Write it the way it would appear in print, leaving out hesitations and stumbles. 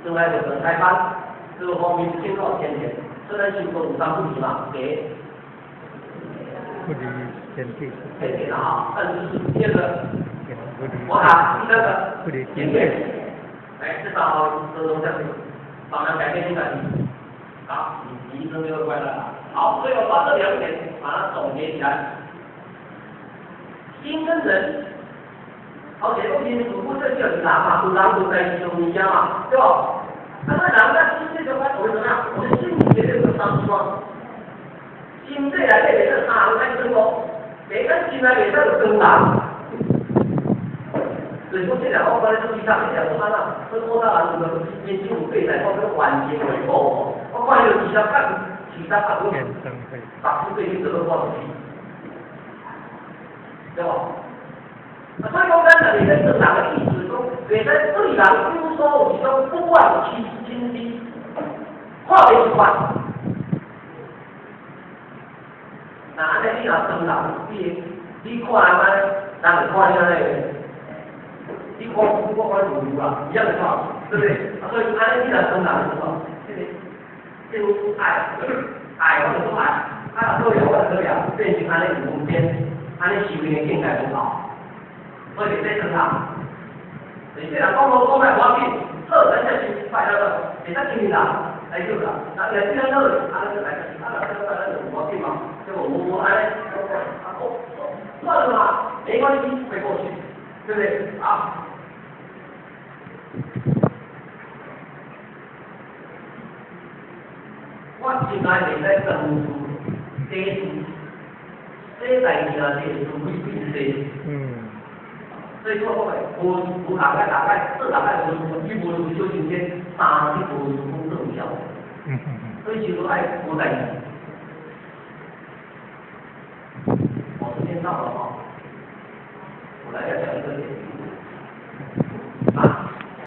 生来就能开班，这个方面经过天天，虽然经过5、3不离嘛，给。不离天地。天地啊，但是接着，不离。我看第三个不离经验，哎，至少这种这慢慢改变你的啊，你一生就快乐了。好，所以我把这2点把它总结起来。心跟人，好，这东西如果这叫人嘛，人就在其中一样嘛，对吧？那么人在心这块我们怎么样？我们心里面这个伤光，心这来这里是啥？我看生活，每个心来每个有更大。所以说这2个放在手机上面讲，我看到生活当中的研究备载，包括环节回报，我看有其他看不懂，把这个一直都放进去。对吧？所以讲咱这个正常的意思说，其实对人有所有种不管其心理，看袂出来。那安尼你若正常，你看安尼，人就看你安尼，你看我看旅游啦，一样的看，对不对？所以安尼你若正常是说，这个爱或者说爱，都有或者有，变成安尼有空间。安尼修炼的境界很好，所以这正常。你虽然讲无讲来我紧，好咱就是快乐的，会当经历啦，来就啦。那你这样好，安尼就来，这快乐就无紧嘛，就无安尼，算了嘛，没关系，会过去，对不对？啊。我从来未在讲这事。这代志啊，是从规规制。所以说，无大概，这大概无修行间3去无功正效。所以就爱无代志。我时间到了哈，我来要讲一个点。